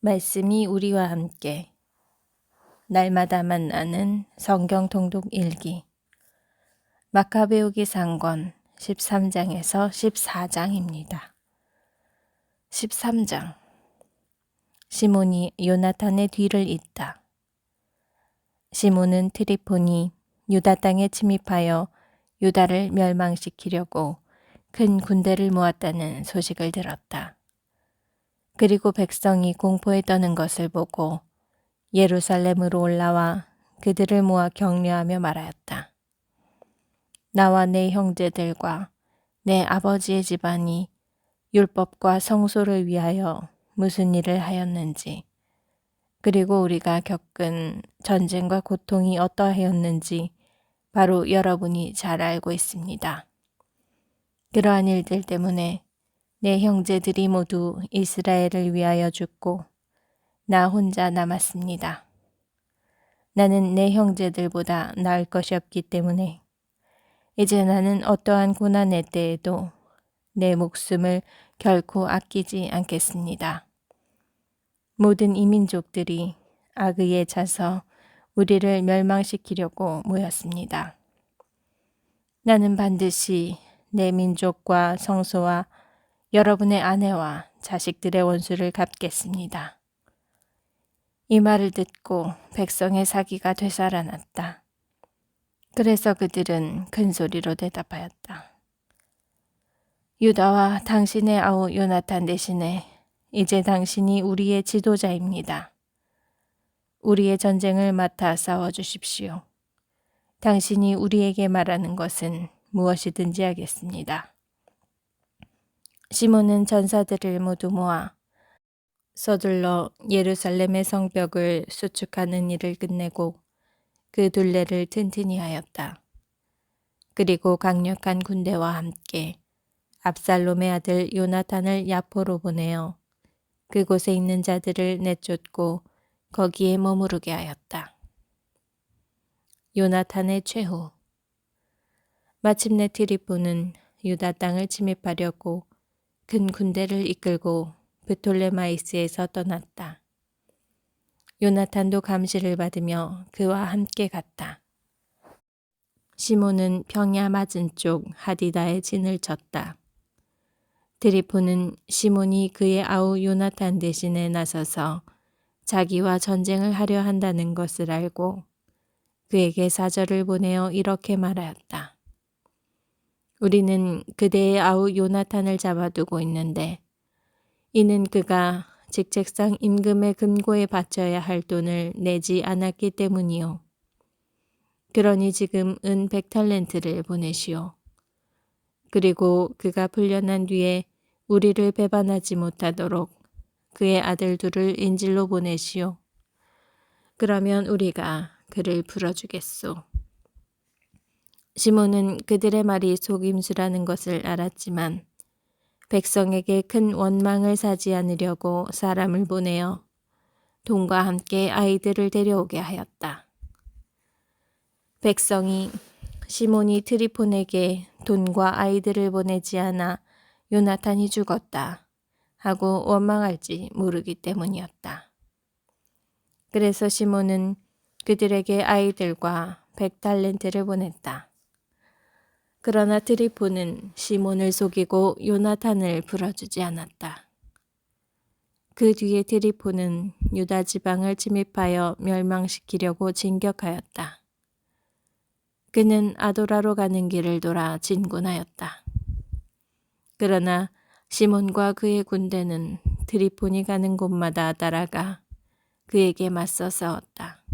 말씀이 우리와 함께 날마다 만나는 성경 통독 일기 마카베오기 상권 13장에서 14장입니다. 13장 시몬이 요나탄의 뒤를 잇다. 시몬은 트리폰이 유다 땅에 침입하여 유다를 멸망시키려고 큰 군대를 모았다는 소식을 들었다. 그리고 백성이 공포에 떠는 것을 보고 예루살렘으로 올라와 그들을 모아 격려하며 말하였다. 나와 내 형제들과 내 아버지의 집안이 율법과 성소를 위하여 무슨 일을 하였는지, 그리고 우리가 겪은 전쟁과 고통이 어떠하였는지 바로 여러분이 잘 알고 있습니다. 그러한 일들 때문에 내 형제들이 모두 이스라엘을 위하여 죽고 나 혼자 남았습니다. 나는 내 형제들보다 나을 것이 없기 때문에 이제 나는 어떠한 고난의 때에도 내 목숨을 결코 아끼지 않겠습니다. 모든 이민족들이 악의에 차서 우리를 멸망시키려고 모였습니다. 나는 반드시 내 민족과 성소와 여러분의 아내와 자식들의 원수를 갚겠습니다. 이 말을 듣고 백성의 사기가 되살아났다. 그래서 그들은 큰 소리로 대답하였다. 유다와 당신의 아우 요나탄 대신에 이제 당신이 우리의 지도자입니다. 우리의 전쟁을 맡아 싸워주십시오. 당신이 우리에게 말하는 것은 무엇이든지 하겠습니다. 시몬은 전사들을 모두 모아 서둘러 예루살렘의 성벽을 수축하는 일을 끝내고 그 둘레를 튼튼히 하였다. 그리고 강력한 군대와 함께 압살롬의 아들 요나탄을 야포로 보내어 그곳에 있는 자들을 내쫓고 거기에 머무르게 하였다. 요나탄의 최후. 마침내 트리폰은 유다 땅을 침입하려고 큰 군대를 이끌고 브톨레마이스에서 떠났다. 요나탄도 감시를 받으며 그와 함께 갔다. 시몬은 평야 맞은쪽 하디다에 진을 쳤다. 트리폰은 시몬이 그의 아우 요나탄 대신에 나서서 자기와 전쟁을 하려 한다는 것을 알고 그에게 사절을 보내어 이렇게 말하였다. 우리는 그대의 아우 요나탄을 잡아두고 있는데 이는 그가 직책상 임금의 금고에 바쳐야 할 돈을 내지 않았기 때문이요. 그러니 지금 은 100탈렌트를 보내시오. 그리고 그가 풀려난 뒤에 우리를 배반하지 못하도록 그의 아들 둘을 인질로 보내시오. 그러면 우리가 그를 풀어주겠소. 시몬은 그들의 말이 속임수라는 것을 알았지만 백성에게 큰 원망을 사지 않으려고 사람을 보내어 돈과 함께 아이들을 데려오게 하였다. 백성이 시몬이 트리폰에게 돈과 아이들을 보내지 않아 요나탄이 죽었다 하고 원망할지 모르기 때문이었다. 그래서 시몬은 그들에게 아이들과 100탈렌트를 보냈다. 그러나 트리폰은 시몬을 속이고 요나탄을 풀어주지 않았다. 그 뒤에 트리폰은 유다 지방을 침입하여 멸망시키려고 진격하였다. 그는 아도라로 가는 길을 돌아 진군하였다. 그러나 시몬과 그의 군대는 트리폰이 가는 곳마다 따라가 그에게 맞서 싸웠다.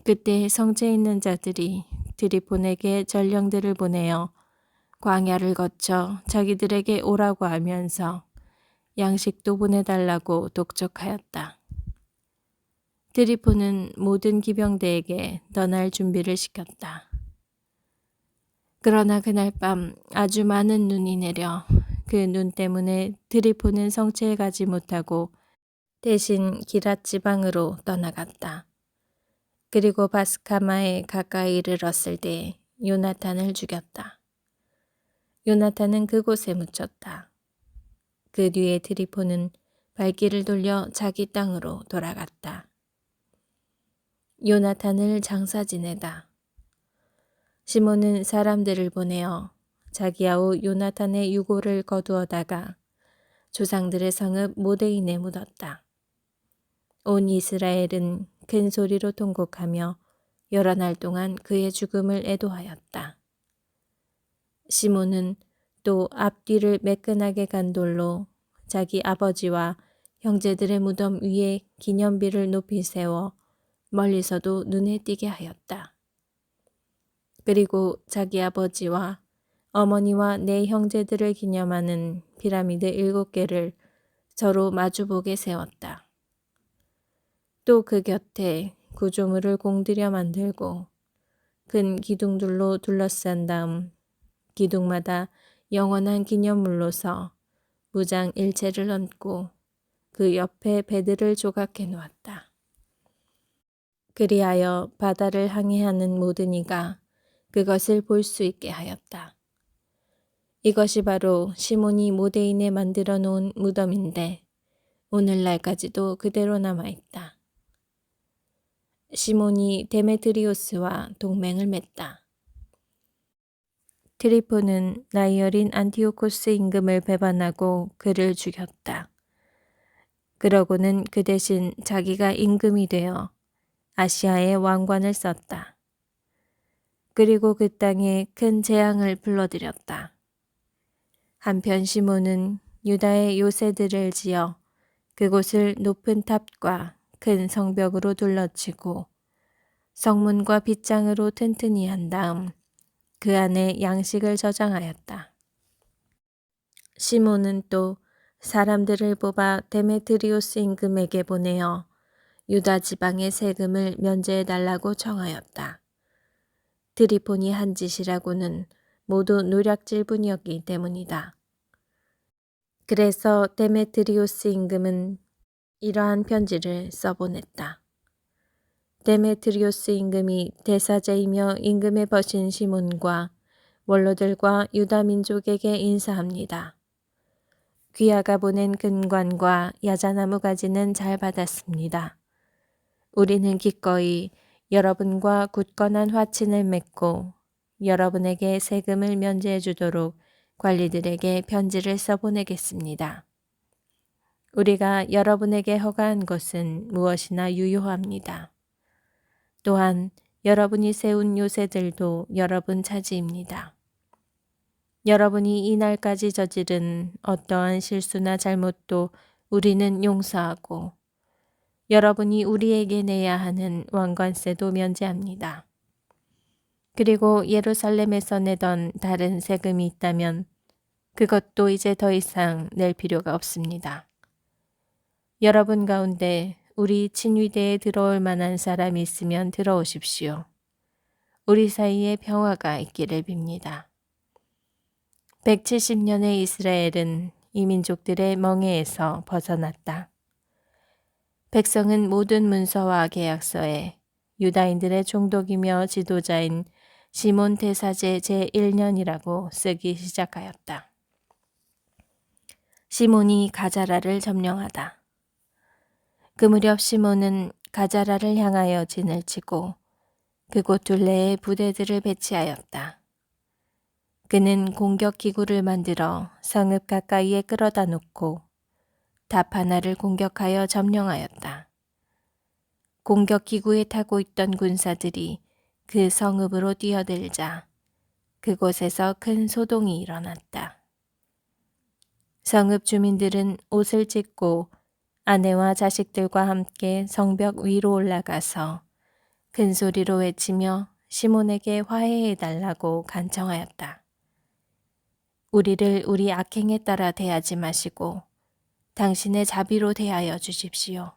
그때 성체에 있는 자들이 트리폰에게 전령들을 보내어 광야를 거쳐 자기들에게 오라고 하면서 양식도 보내달라고 독촉하였다. 트리폰은 모든 기병대에게 떠날 준비를 시켰다. 그러나 그날 밤 아주 많은 눈이 내려 그 눈 때문에 트리폰은 성체에 가지 못하고 대신 기랏 지방으로 떠나갔다. 그리고 바스카마에 가까이 이르렀을 때 요나탄을 죽였다. 요나탄은 그곳에 묻혔다. 그 뒤에 트리폰은 발길을 돌려 자기 땅으로 돌아갔다. 요나탄을 장사 지내다. 시몬은 사람들을 보내어 자기 아우 요나탄의 유고를 거두어다가 조상들의 성읍 모데인에 묻었다. 온 이스라엘은 큰 소리로 통곡하며 여러 날 동안 그의 죽음을 애도하였다. 시몬은 또 앞뒤를 매끈하게 간 돌로 자기 아버지와 형제들의 무덤 위에 기념비를 높이 세워 멀리서도 눈에 띄게 하였다. 그리고 자기 아버지와 어머니와 네 형제들을 기념하는 피라미드 7개를 서로 마주보게 세웠다. 또 그 곁에 구조물을 공들여 만들고 큰 기둥들로 둘러싼 다음 기둥마다 영원한 기념물로서 무장 일체를 얹고 그 옆에 배들을 조각해 놓았다. 그리하여 바다를 항해하는 모든 이가 그것을 볼 수 있게 하였다. 이것이 바로 시몬이 모데인에 만들어 놓은 무덤인데 오늘날까지도 그대로 남아있다. 시몬이 데메트리오스와 동맹을 맺다. 트리포는 나이 어린 안티오코스 임금을 배반하고 그를 죽였다. 그러고는 그 대신 자기가 임금이 되어 아시아의 왕관을 썼다. 그리고 그 땅에 큰 재앙을 불러들였다. 한편 시몬은 유다의 요새들을 지어 그곳을 높은 탑과 큰 성벽으로 둘러치고 성문과 빗장으로 튼튼히 한 다음 그 안에 양식을 저장하였다. 시몬은 또 사람들을 뽑아 데메트리오스 임금에게 보내어 유다 지방의 세금을 면제해달라고 청하였다. 트리폰이 한 짓이라고는 모두 노략질뿐이었기 때문이다. 그래서 데메트리오스 임금은 이러한 편지를 써보냈다. 데메트리오스 임금이 대사제이며 임금의 벗인 시몬과 원로들과 유다 민족에게 인사합니다. 귀하가 보낸 금관과 야자나무 가지는 잘 받았습니다. 우리는 기꺼이 여러분과 굳건한 화친을 맺고 여러분에게 세금을 면제해 주도록 관리들에게 편지를 써보내겠습니다. 우리가 여러분에게 허가한 것은 무엇이나 유효합니다. 또한 여러분이 세운 요새들도 여러분 차지입니다. 여러분이 이날까지 저지른 어떠한 실수나 잘못도 우리는 용서하고 여러분이 우리에게 내야 하는 왕관세도 면제합니다. 그리고 예루살렘에서 내던 다른 세금이 있다면 그것도 이제 더 이상 낼 필요가 없습니다. 여러분 가운데 우리 친위대에 들어올 만한 사람이 있으면 들어오십시오. 우리 사이에 평화가 있기를 빕니다. 170년의 이스라엘은 이 민족들의 멍에에서 벗어났다. 백성은 모든 문서와 계약서에 유다인들의 총독이며 지도자인 시몬 대사제 제1년이라고 쓰기 시작하였다. 시몬이 가자라를 점령하다. 그 무렵 시몬은 가자라를 향하여 진을 치고 그곳 둘레에 부대들을 배치하였다. 그는 공격 기구를 만들어 성읍 가까이에 끌어다 놓고 탑 하나를 공격하여 점령하였다. 공격 기구에 타고 있던 군사들이 그 성읍으로 뛰어들자 그곳에서 큰 소동이 일어났다. 성읍 주민들은 옷을 찢고 아내와 자식들과 함께 성벽 위로 올라가서 큰 소리로 외치며 시몬에게 화해해 달라고 간청하였다. 우리를 우리 악행에 따라 대하지 마시고 당신의 자비로 대하여 주십시오.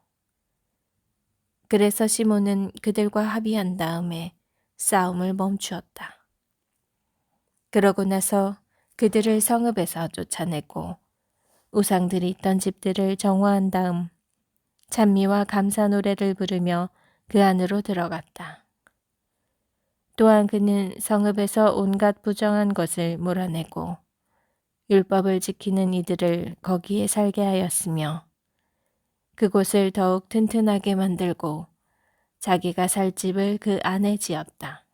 그래서 시몬은 그들과 합의한 다음에 싸움을 멈추었다. 그러고 나서 그들을 성읍에서 쫓아내고 우상들이 있던 집들을 정화한 다음 찬미와 감사 노래를 부르며 그 안으로 들어갔다. 또한 그는 성읍에서 온갖 부정한 것을 몰아내고 율법을 지키는 이들을 거기에 살게 하였으며 그곳을 더욱 튼튼하게 만들고 자기가 살 집을 그 안에 지었다.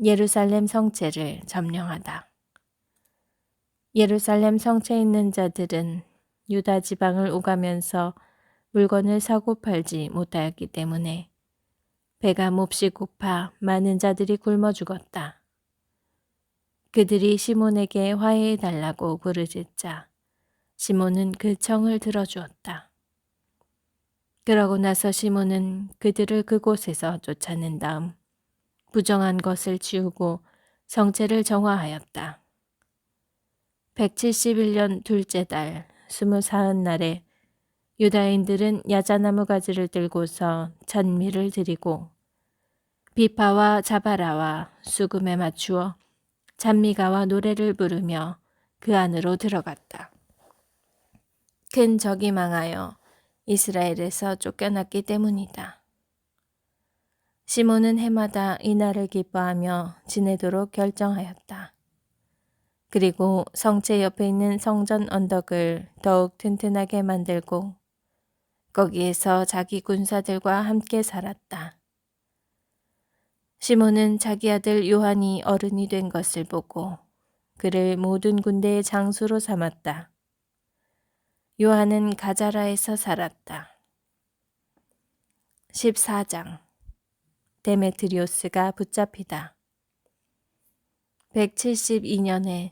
예루살렘 성체를 점령하다. 예루살렘 성체에 있는 자들은 유다 지방을 오가면서 물건을 사고 팔지 못하였기 때문에 배가 몹시 고파 많은 자들이 굶어 죽었다. 그들이 시몬에게 화해해 달라고 부르짖자 시몬은 그 청을 들어주었다. 그러고 나서 시몬은 그들을 그곳에서 쫓아낸 다음 부정한 것을 지우고 성체를 정화하였다. 171년 둘째 달 24날에 유다인들은 야자나무 가지를 들고서 찬미를 드리고 비파와 자바라와 수금에 맞추어 찬미가와 노래를 부르며 그 안으로 들어갔다. 큰 적이 망하여 이스라엘에서 쫓겨났기 때문이다. 시몬은 해마다 이날을 기뻐하며 지내도록 결정하였다. 그리고 성체 옆에 있는 성전 언덕을 더욱 튼튼하게 만들고 거기에서 자기 군사들과 함께 살았다. 시몬은 자기 아들 요한이 어른이 된 것을 보고 그를 모든 군대의 장수로 삼았다. 요한은 가자라에서 살았다. 14장 데메트리오스가 붙잡히다. 172년에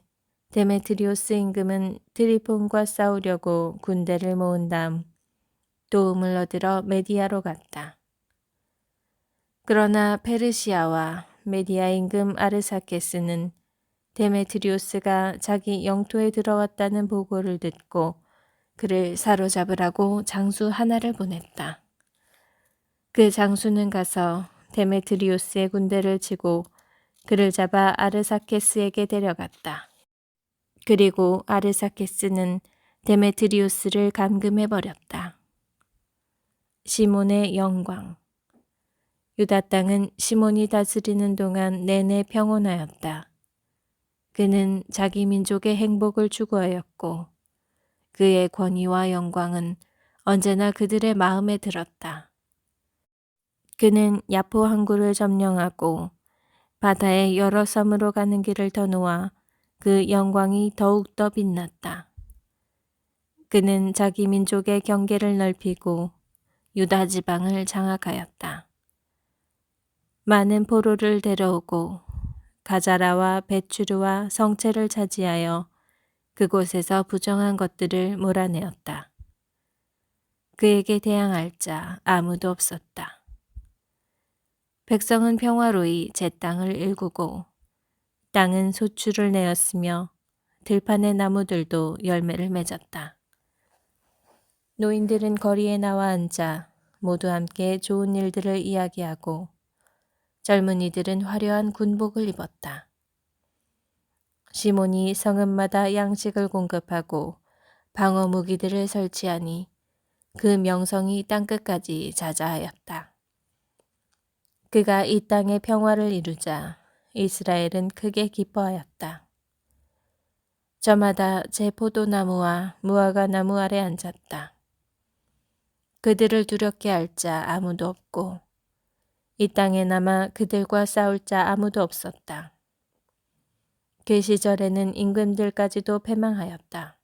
데메트리오스 임금은 트리폰과 싸우려고 군대를 모은 다음 도움을 얻으러 메디아로 갔다. 그러나 페르시아와 메디아 임금 아르사케스는 데메트리오스가 자기 영토에 들어왔다는 보고를 듣고 그를 사로잡으라고 장수 하나를 보냈다. 그 장수는 가서 데메트리오스의 군대를 치고 그를 잡아 아르사케스에게 데려갔다. 그리고 아르사케스는 데메트리오스를 감금해 버렸다. 시몬의 영광. 유다 땅은 시몬이 다스리는 동안 내내 평온하였다. 그는 자기 민족의 행복을 추구하였고 그의 권위와 영광은 언제나 그들의 마음에 들었다. 그는 야포 항구를 점령하고 바다의 여러 섬으로 가는 길을 터놓아 그 영광이 더욱더 빛났다. 그는 자기 민족의 경계를 넓히고 유다 지방을 장악하였다. 많은 포로를 데려오고 가자라와 베추르와 성체를 차지하여 그곳에서 부정한 것들을 몰아내었다. 그에게 대항할 자 아무도 없었다. 백성은 평화로이 제 땅을 일구고 땅은 소출을 내었으며 들판의 나무들도 열매를 맺었다. 노인들은 거리에 나와 앉아 모두 함께 좋은 일들을 이야기하고 젊은이들은 화려한 군복을 입었다. 시몬이 성읍마다 양식을 공급하고 방어 무기들을 설치하니 그 명성이 땅끝까지 자자하였다. 그가 이 땅에 평화를 이루자 이스라엘은 크게 기뻐하였다. 저마다 제 포도나무와 무화과 나무 아래 앉았다. 그들을 두렵게 할 자 아무도 없고 이 땅에 남아 그들과 싸울 자 아무도 없었다. 그 시절에는 임금들까지도 패망하였다.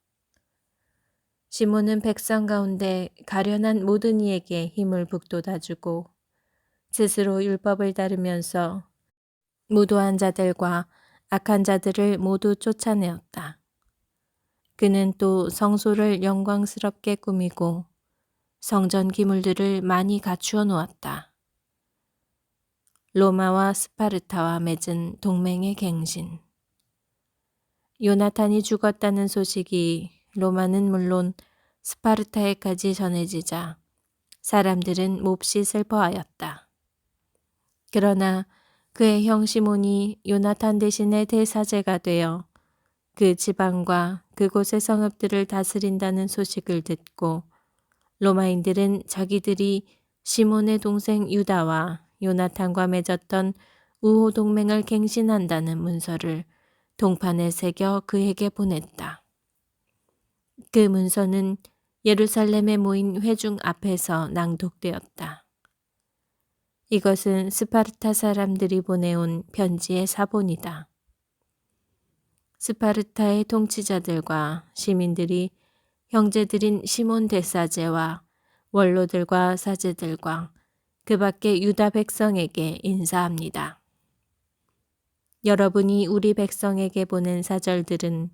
시몬은 백성 가운데 가련한 모든 이에게 힘을 북돋아주고 스스로 율법을 따르면서 무도한 자들과 악한 자들을 모두 쫓아내었다. 그는 또 성소를 영광스럽게 꾸미고 성전 기물들을 많이 갖추어 놓았다. 로마와 스파르타와 맺은 동맹의 갱신. 요나탄이 죽었다는 소식이 로마는 물론 스파르타에까지 전해지자 사람들은 몹시 슬퍼하였다. 그러나 그의 형 시몬이 요나탄 대신에 대사제가 되어 그 지방과 그곳의 성읍들을 다스린다는 소식을 듣고 로마인들은 자기들이 시몬의 동생 유다와 요나탄과 맺었던 우호 동맹을 갱신한다는 문서를 동판에 새겨 그에게 보냈다. 그 문서는 예루살렘에 모인 회중 앞에서 낭독되었다. 이것은 스파르타 사람들이 보내온 편지의 사본이다. 스파르타의 통치자들과 시민들이 형제들인 시몬 대사제와 원로들과 사제들과 그 밖의 유다 백성에게 인사합니다. 여러분이 우리 백성에게 보낸 사절들은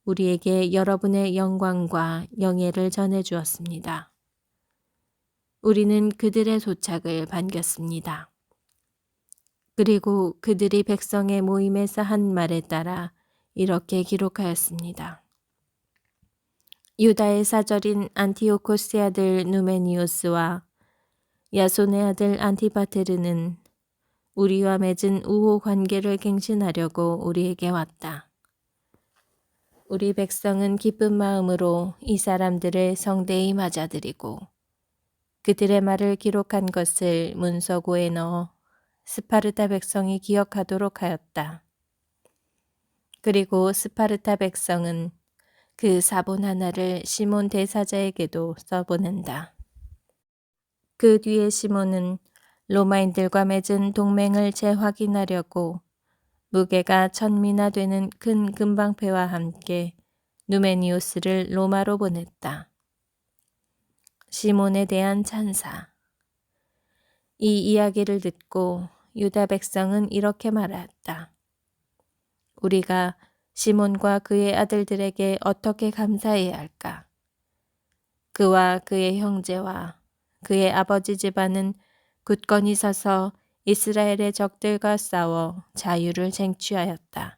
우리에게 여러분의 영광과 영예를 전해주었습니다. 우리는 그들의 도착을 반겼습니다. 그리고 그들이 백성의 모임에서 한 말에 따라 이렇게 기록하였습니다. 유다의 사절인 안티오코스의 아들 누메니오스와 야손의 아들 안티바테르는 우리와 맺은 우호 관계를 갱신하려고 우리에게 왔다. 우리 백성은 기쁜 마음으로 이 사람들을 성대히 맞아들이고 그들의 말을 기록한 것을 문서고에 넣어 스파르타 백성이 기억하도록 하였다. 그리고 스파르타 백성은 그 사본 하나를 시몬 대사자에게도 써보낸다. 그 뒤에 시몬은 로마인들과 맺은 동맹을 재확인하려고 무게가 1000미나 되는 큰 금방패와 함께 누메니우스를 로마로 보냈다. 시몬에 대한 찬사. 이 이야기를 듣고 유다 백성은 이렇게 말하였다. 우리가 시몬과 그의 아들들에게 어떻게 감사해야 할까? 그와 그의 형제와 그의 아버지 집안은 굳건히 서서 이스라엘의 적들과 싸워 자유를 쟁취하였다.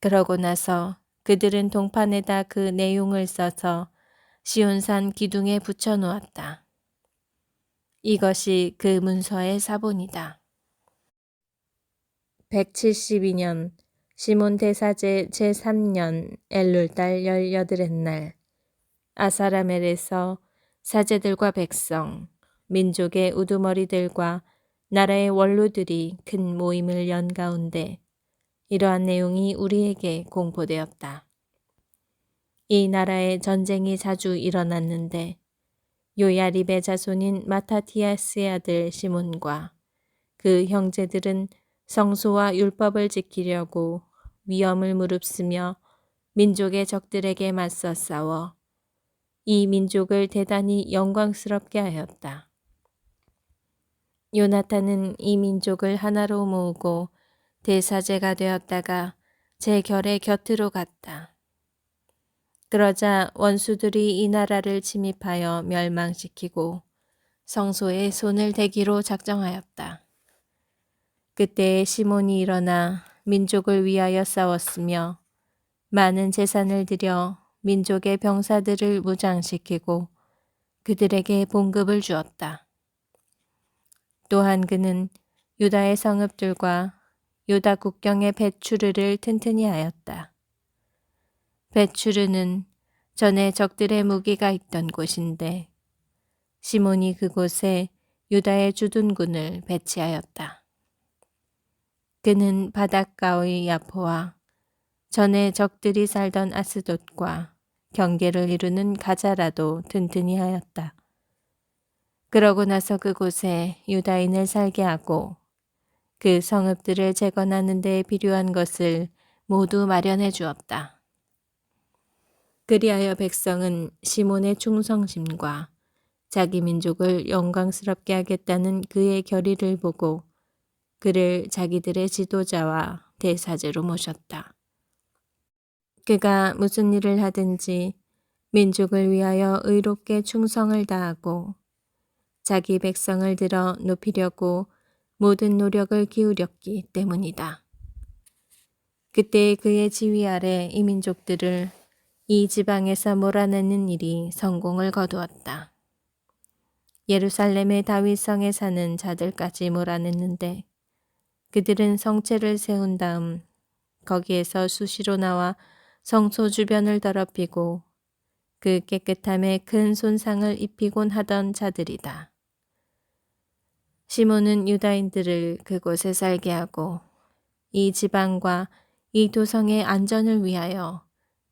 그러고 나서 그들은 동판에다 그 내용을 써서 시온산 기둥에 붙여 놓았다. 이것이 그 문서의 사본이다. 172년 시몬 대사제 제3년 엘룰달 18의 날 아사라멜에서 사제들과 백성, 민족의 우두머리들과 나라의 원로들이 큰 모임을 연 가운데 이러한 내용이 우리에게 공포되었다. 이 나라에 전쟁이 자주 일어났는데 요야립의 자손인 마타티아스의 아들 시몬과 그 형제들은 성소와 율법을 지키려고 위엄을 무릅쓰며 민족의 적들에게 맞서 싸워 이 민족을 대단히 영광스럽게 하였다. 요나탄은 이 민족을 하나로 모으고 대사제가 되었다가 제 결의 곁으로 갔다. 그러자 원수들이 이 나라를 침입하여 멸망시키고 성소에 손을 대기로 작정하였다. 그때 시몬이 일어나 민족을 위하여 싸웠으며 많은 재산을 들여 민족의 병사들을 무장시키고 그들에게 봉급을 주었다. 또한 그는 유다의 성읍들과 유다 국경의 벳추르를 튼튼히 하였다. 벳추르는 전에 적들의 무기가 있던 곳인데 시몬이 그곳에 유다의 주둔군을 배치하였다. 그는 바닷가의 야포와 전에 적들이 살던 아스돗과 경계를 이루는 가자라도 튼튼히 하였다. 그러고 나서 그곳에 유다인을 살게 하고 그 성읍들을 재건하는 데 필요한 것을 모두 마련해 주었다. 그리하여 백성은 시몬의 충성심과 자기 민족을 영광스럽게 하겠다는 그의 결의를 보고 그를 자기들의 지도자와 대사제로 모셨다. 그가 무슨 일을 하든지 민족을 위하여 의롭게 충성을 다하고 자기 백성을 들어 높이려고 모든 노력을 기울였기 때문이다. 그때 그의 지휘 아래 이 민족들을 이 지방에서 몰아내는 일이 성공을 거두었다. 예루살렘의 다윗성에 사는 자들까지 몰아냈는데 그들은 성체를 세운 다음 거기에서 수시로 나와 성소 주변을 더럽히고 그 깨끗함에 큰 손상을 입히곤 하던 자들이다. 시몬은 유다인들을 그곳에 살게 하고 이 지방과 이 도성의 안전을 위하여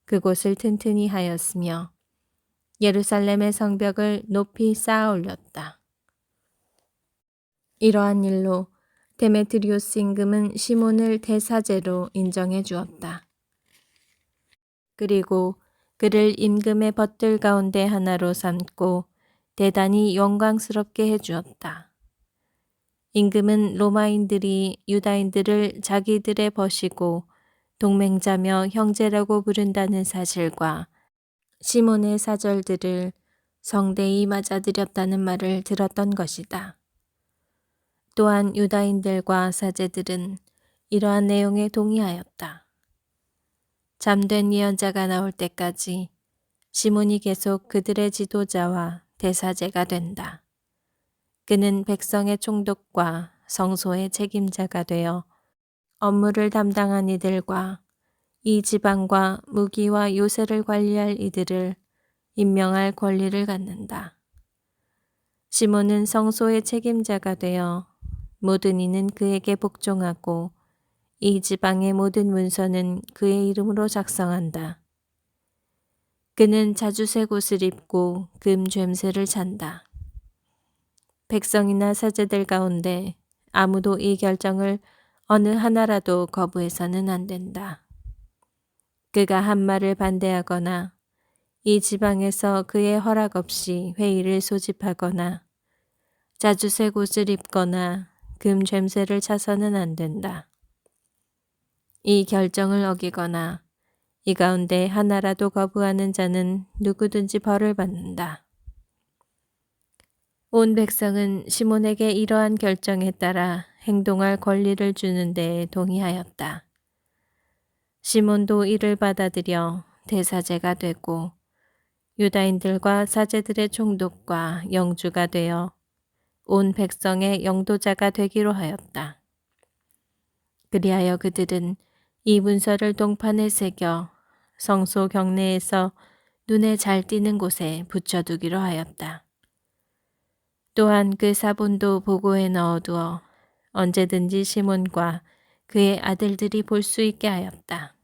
그곳을 튼튼히 하였으며 예루살렘의 성벽을 높이 쌓아 올렸다. 이러한 일로 데메트리우스 임금은 시몬을 대사제로 인정해 주었다. 그리고 그를 임금의 벗들 가운데 하나로 삼고 대단히 영광스럽게 해주었다. 임금은 로마인들이 유다인들을 자기들의 벗이고 동맹자며 형제라고 부른다는 사실과 시몬의 사절들을 성대히 맞아들였다는 말을 들었던 것이다. 또한 유다인들과 사제들은 이러한 내용에 동의하였다. 잠된 예언자가 나올 때까지 시몬이 계속 그들의 지도자와 대사제가 된다. 그는 백성의 총독과 성소의 책임자가 되어 업무를 담당한 이들과 이 지방과 무기와 요새를 관리할 이들을 임명할 권리를 갖는다. 시몬은 성소의 책임자가 되어 모든 이는 그에게 복종하고 이 지방의 모든 문서는 그의 이름으로 작성한다. 그는 자주색 옷을 입고 금 죬새를 찬다. 백성이나 사제들 가운데 아무도 이 결정을 어느 하나라도 거부해서는 안 된다. 그가 한 말을 반대하거나 이 지방에서 그의 허락 없이 회의를 소집하거나 자주색 옷을 입거나 금 죬새를 차서는 안 된다. 이 결정을 어기거나 이 가운데 하나라도 거부하는 자는 누구든지 벌을 받는다. 온 백성은 시몬에게 이러한 결정에 따라 행동할 권리를 주는 데 동의하였다. 시몬도 이를 받아들여 대사제가 되고 유다인들과 사제들의 총독과 영주가 되어 온 백성의 영도자가 되기로 하였다. 그리하여 그들은 이 문서를 동판에 새겨 성소 경내에서 눈에 잘 띄는 곳에 붙여두기로 하였다. 또한 그 사본도 보고에 넣어두어 언제든지 시몬과 그의 아들들이 볼 수 있게 하였다.